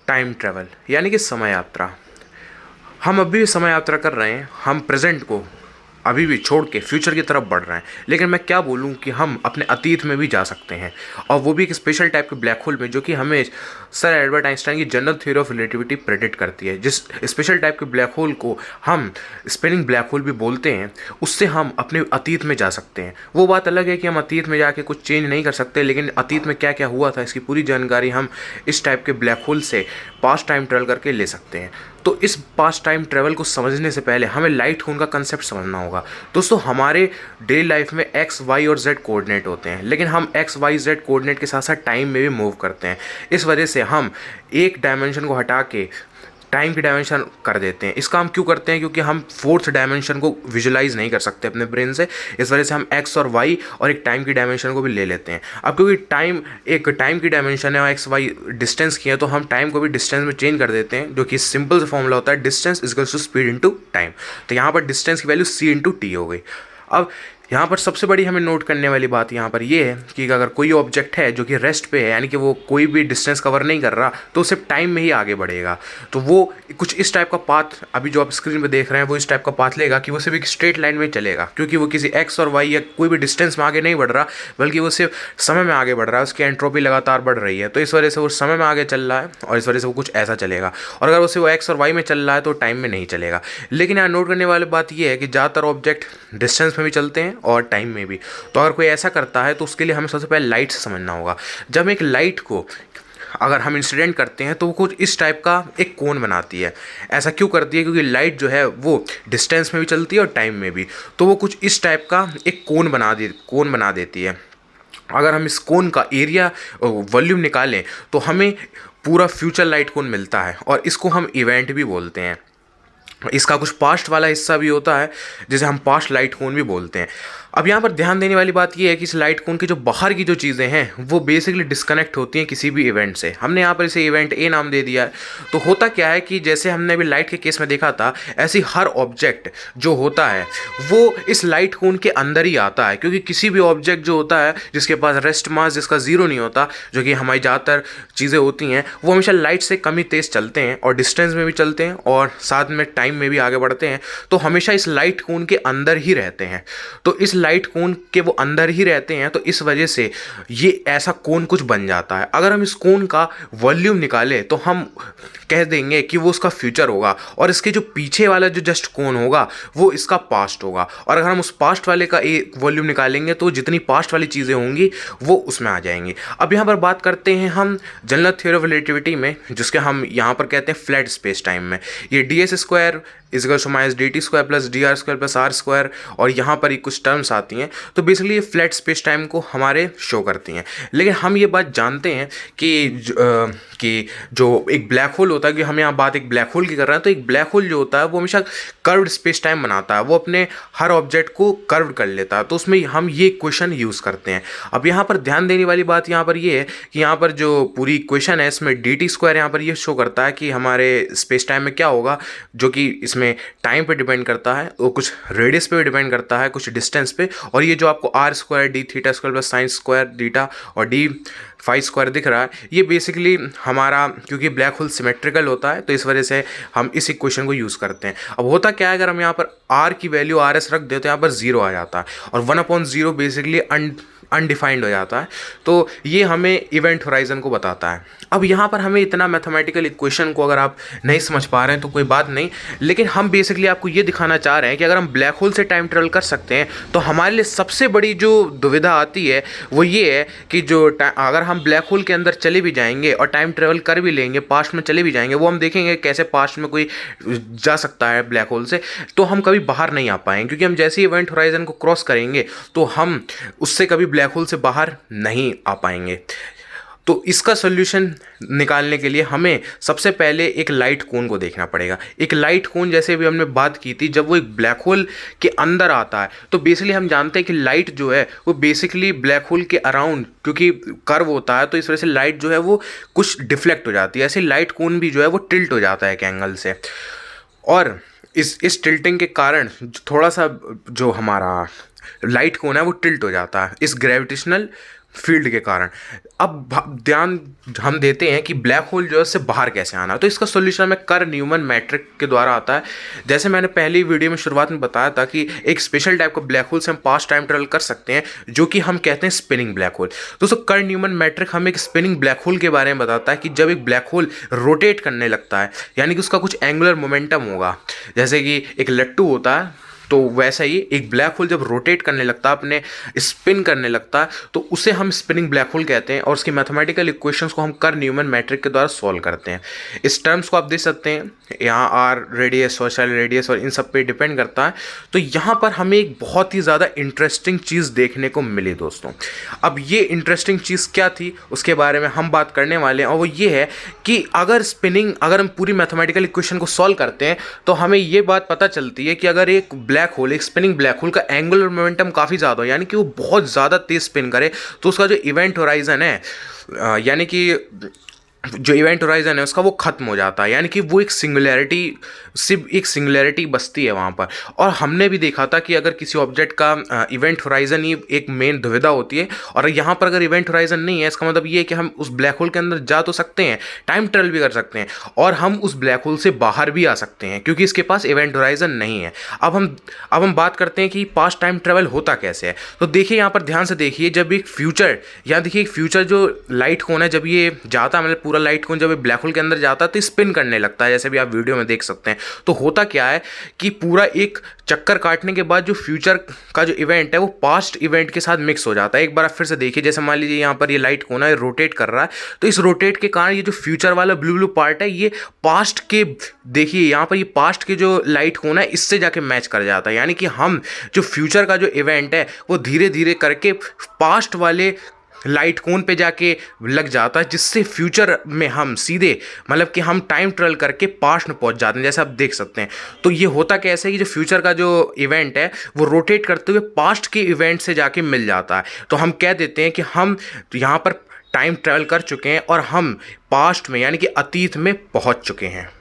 Time travel यानी कि समय यात्रा। हम अभी भी समय यात्रा कर रहे हैं, हम प्रेजेंट को अभी भी छोड़ के फ्यूचर की तरफ बढ़ रहे हैं। लेकिन मैं क्या बोलूं कि हम अपने अतीत में भी जा सकते हैं, और वो भी एक स्पेशल टाइप के ब्लैक होल में, जो कि हमें सर एल्बर्ट आइंस्टाइन की general theory of relativity predict करती है। जिस स्पेशल टाइप के ब्लैक होल को हम स्पिनिंग ब्लैक होल भी बोलते हैं, उससे हम अपने अतीत में जा सकते हैं। वो बात अलग है कि हम अतीत में जाके कुछ चेंज नहीं कर सकते, लेकिन अतीत में क्या क्या हुआ था इसकी पूरी जानकारी हम इस टाइप के ब्लैक होल से पास्ट टाइम ट्रेवल करके ले सकते हैं। तो इस पास्ट टाइम ट्रेवल को समझने से पहले हमें लाइट होन का कंसेप्ट समझना होगा। दोस्तों, हमारे डेली लाइफ में एक्स वाई और जेड कोऑर्डिनेट होते हैं, लेकिन हम एक्स वाई जेड कोऑर्डिनेट के साथ साथ टाइम में भी मूव करते हैं। इस वजह से हम एक डायमेंशन को हटा के टाइम की डायमेंशन कर देते हैं। इसका हम क्यों करते हैं? क्योंकि हम फोर्थ डायमेंशन को विजुलाइज नहीं कर सकते अपने ब्रेन से। इस वजह से हम एक्स और वाई और एक टाइम की डायमेंशन को भी ले लेते हैं। अब क्योंकि टाइम एक टाइम की डायमेंशन है और एक्स वाई डिस्टेंस की है, तो हम टाइम को भी डिस्टेंस में चेंज कर देते हैं, जो कि सिंपल सा फॉर्मूला होता है distance equals to speed into time. तो यहाँ पर डिस्टेंस की वैल्यू सी इंटू टी हो गई। अब यहाँ पर सबसे बड़ी हमें नोट करने वाली बात यहाँ पर ये है कि अगर कोई ऑब्जेक्ट है जो कि रेस्ट पे है, यानी कि वो कोई भी डिस्टेंस कवर नहीं कर रहा, तो सिर्फ टाइम में ही आगे बढ़ेगा। तो वो कुछ इस टाइप का पाथ, अभी जो आप स्क्रीन पे देख रहे हैं, वो इस टाइप का पाथ लेगा कि वो सिर्फ एक स्ट्रेट लाइन में चलेगा, क्योंकि वो किसी एक्स और वाई या कोई भी डिस्टेंस में आगे नहीं बढ़ रहा, बल्कि वो सिर्फ समय में आगे बढ़ रहा है। उसकी एंट्रोपी लगातार बढ़ रही है, तो इस वजह से वो समय में आगे चल रहा है और इस वजह से वो कुछ ऐसा चलेगा। और अगर वो सिर्फ एक्स और वाई में चल रहा है तो टाइम में नहीं चलेगा। लेकिन यहाँ नोट करने वाली बात ये है कि ज़्यादातर ऑब्जेक्ट डिस्टेंस में भी चलते हैं और टाइम में भी। तो अगर कोई ऐसा करता है तो उसके लिए हमें सबसे पहले लाइट से समझना होगा। जब एक लाइट को अगर हम इंसिडेंट करते हैं तो वो कुछ इस टाइप का एक कोन बनाती है। ऐसा क्यों करती है? क्योंकि लाइट जो है वो डिस्टेंस में भी चलती है और टाइम में भी, तो वो कुछ इस टाइप का एक कोन बना देती है। अगर हम इस कोन का एरिया वॉल्यूम निकालें तो हमें पूरा फ्यूचर लाइट कोन मिलता है, और इसको हम इवेंट भी बोलते हैं। इसका कुछ पास्ट वाला हिस्सा भी होता है जिसे हम पास्ट लाइट कोन भी बोलते हैं। अब यहाँ पर ध्यान देने वाली बात यह है कि इस लाइट कोन की जो बाहर की जो चीज़ें हैं वो बेसिकली डिस्कनेक्ट होती हैं किसी भी इवेंट से। हमने यहाँ पर इसे इवेंट ए नाम दे दिया है। तो होता क्या है कि जैसे हमने अभी लाइट के केस में देखा था, ऐसी हर ऑब्जेक्ट जो होता है वो इस लाइट कोन के अंदर ही आता है, क्योंकि किसी भी ऑब्जेक्ट जो होता है जिसके पास रेस्ट मास जिसका जीरो नहीं होता, जो कि हमारी ज़्यादातर चीज़ें होती हैं, वो हमेशा लाइट से कम ही तेज़ चलते हैं और डिस्टेंस में भी चलते हैं और साथ में टाइम में भी आगे बढ़ते हैं, तो हमेशा इस लाइट कोन के अंदर ही रहते हैं। तो इस लाइट कोन के वो अंदर ही रहते हैं, तो इस वजह से ये ऐसा कोन कुछ बन जाता है। अगर हम इस कोन का वॉल्यूम निकालें तो हम कह देंगे कि वो उसका फ्यूचर होगा, और इसके जो पीछे वाला जो जस्ट कोन होगा वो इसका पास्ट होगा। और अगर हम उस पास्ट वाले का एक वॉल्यूम निकालेंगे तो जितनी पास्ट वाली चीज़ें होंगी वो उसमें आ जाएंगी। अब यहाँ पर बात करते हैं हम जनरल थ्योरी ऑफ रिलेटिविटी में, जिसके हम यहाँ पर कहते हैं फ्लैट स्पेस टाइम में। ये ds² equals to minus dt² plus dr² plus r², और यहाँ पर ही कुछ टर्म्स आती हैं। तो बेसिकली ये फ्लैट स्पेस टाइम को हमारे शो करती हैं। लेकिन हम ये बात जानते हैं कि जो एक ब्लैक होल होता है, कि हम यहाँ बात एक ब्लैक होल की कर रहे हैं, तो एक ब्लैक होल जो होता है वो हमेशा कर्व्ड स्पेस टाइम बनाता है। वो अपने हर ऑब्जेक्ट को कर्व कर लेता है, तो उसमें हम ये इक्वेशन यूज़ करते हैं। अब यहाँ पर ध्यान देने वाली बात यहाँ पर ये है कि यहाँ पर जो पूरी इक्वेशन है इसमें dt² यहाँ पर ये शो करता है कि हमारे स्पेस टाइम में क्या होगा, जो कि इसमें टाइम पे डिपेंड करता है, वो कुछ रेडियस पे भी डिपेंड करता है, कुछ डिस्टेंस पे। और ये जो आपको r² d θ² प्लस sin² डीटा और d∅² दिख रहा है, ये बेसिकली हमारा, क्योंकि ब्लैक होल सिमेट्रिकल होता है तो इस वजह से हम इस इक्वेशन को यूज़ करते हैं। अब होता क्या है, अगर हम यहाँ पर r की वैल्यू rs रख देते हैं, यहाँ पर 0 आ जाता है, और 1/0 बेसिकली अनडिफाइंड हो जाता है। तो ये हमें इवेंट होराइजन को बताता है। अब यहाँ पर हमें इतना मैथमेटिकल इक्वेशन को अगर आप नहीं समझ पा रहे हैं तो कोई बात नहीं, लेकिन हम बेसिकली आपको ये दिखाना चाह रहे हैं कि अगर हम ब्लैक होल से टाइम ट्रेवल कर सकते हैं तो हमारे लिए सबसे बड़ी जो दुविधा आती है वो ये है कि अगर हम ब्लैक होल के अंदर चले भी जाएंगे और टाइम ट्रेवल कर भी लेंगे, पास्ट में चले भी जाएंगे, वो हम देखेंगे कैसे पास्ट में कोई जा सकता है ब्लैक होल से, तो हम कभी बाहर नहीं आ पाएंगे, क्योंकि हम जैसे ही इवेंट होराइजन को क्रॉस करेंगे तो हम उससे कभी ब्लैक होल से बाहर नहीं आ पाएंगे। तो इसका सोल्यूशन निकालने के लिए हमें सबसे पहले एक लाइट कोन को देखना पड़ेगा। एक लाइट कोन, जैसे भी हमने बात की थी, जब वो एक ब्लैक होल के अंदर आता है तो बेसिकली हम जानते हैं कि लाइट जो है वो बेसिकली ब्लैक होल के अराउंड, क्योंकि कर्व होता है तो इस वजह से लाइट जो है वो कुछ डिफ्लेक्ट हो जाती है। ऐसे लाइट कोन भी जो है वो टिल्ट हो जाता है एक एंगल से, और इस टिल्टिंग के कारण थोड़ा सा जो हमारा लाइट कोन है वो टिल्ट हो जाता है इस ग्रेविटेशनल फील्ड के कारण। अब ध्यान हम देते हैं कि ब्लैक होल जो है उससे बाहर कैसे आना है। तो इसका सॉल्यूशन हमें कर्व न्यूमन मैट्रिक के द्वारा आता है। जैसे मैंने पहली वीडियो में शुरुआत में बताया था कि एक स्पेशल टाइप का ब्लैक होल से हम पास्ट टाइम ट्रेवल कर सकते हैं, जो कि हम कहते हैं स्पिनिंग ब्लैक होल। दोस्तों कर्व न्यूमन मैट्रिक हमें एक स्पिनिंग ब्लैक होल के बारे में बताता है कि जब एक ब्लैक होल रोटेट करने लगता है, यानी कि उसका कुछ एंगुलर मोमेंटम होगा, जैसे कि एक लट्टू होता है, तो वैसा ही एक ब्लैक होल जब रोटेट करने लगता है, अपने स्पिन करने लगता है, तो उसे हम स्पिनिंग ब्लैक होल कहते हैं। और उसकी मैथमेटिकल इक्वेशंस को हम कर्व न्यूमन मैट्रिक के द्वारा सॉल्व करते हैं। इस टर्म्स को आप देख सकते हैं, यहाँ आर रेडियस, सोशल रेडियस और इन सब पे डिपेंड करता है। तो यहाँ पर हमें एक बहुत ही ज़्यादा इंटरेस्टिंग चीज़ देखने को मिली दोस्तों। अब ये इंटरेस्टिंग चीज़ क्या थी उसके बारे में हम बात करने वाले हैं, और वो ये है कि अगर हम पूरी मैथमेटिकल इक्वेशन को सॉल्व करते हैं तो हमें ये बात पता चलती है कि अगर एक ब्लैक होल, एक स्पिनिंग ब्लैक होल का एंगुलर मोमेंटम काफ़ी ज़्यादा हो, यानी कि वो बहुत ज़्यादा तेज स्पिन करे, तो उसका जो इवेंट होराइजन है, यानी कि जो इवेंट होराइजन है उसका, वो खत्म हो जाता है, यानी कि वो एक सिंगुलैरिटी बसती है वहाँ पर। और हमने भी देखा था कि अगर किसी ऑब्जेक्ट का इवेंट होराइजन ही एक मेन दुविधा होती है, और यहाँ पर अगर इवेंट होराइजन नहीं है, इसका मतलब ये है कि हम उस ब्लैक होल के अंदर जा तो सकते हैं, टाइम ट्रेवल भी कर सकते हैं, और हम उस ब्लैक होल से बाहर भी आ सकते हैं, क्योंकि इसके पास इवेंट होराइजन नहीं है। अब हम बात करते हैं कि पास्ट टाइम ट्रेवल होता कैसे है। तो देखिए यहाँ पर ध्यान से देखिए, जब एक फ्यूचर, यहाँ देखिए एक फ्यूचर जो लाइट कोन है, जब ये जाता है, मतलब पूरा लाइट कोन जब ब्लैक होल के अंदर जाता है तो स्पिन करने लगता है, जैसे भी आप वीडियो में देख सकते हैं। तो होता क्या है कि पूरा एक चक्कर काटने के बाद जो फ्यूचर का जो इवेंट है वो पास्ट इवेंट के साथ मिक्स हो जाता है। एक बार आप फिर से देखिए, जैसे मान लीजिए यहाँ पर ये लाइट कोन है, रोटेट कर रहा है, तो इस रोटेट के कारण ये जो फ्यूचर वाला ब्लू ब्लू पार्ट है, ये पास्ट के, देखिए यहाँ पर ये पास्ट के जो लाइट कोन है इससे जाके मैच कर जाता है, यानी कि हम जो फ्यूचर का जो इवेंट है वो धीरे धीरे करके पास्ट वाले लाइट कोन पे जाके लग जाता है, जिससे फ्यूचर में हम सीधे, मतलब कि हम टाइम ट्रेवल करके पास्ट में पहुंच जाते हैं, जैसे आप देख सकते हैं। तो ये होता कैसे है कि जो फ्यूचर का जो इवेंट है वो रोटेट करते हुए पास्ट के इवेंट से जाके मिल जाता है। तो हम कह देते हैं कि हम यहाँ पर टाइम ट्रेवल कर चुके हैं और हम पास्ट में, यानी कि अतीत में पहुँच चुके हैं।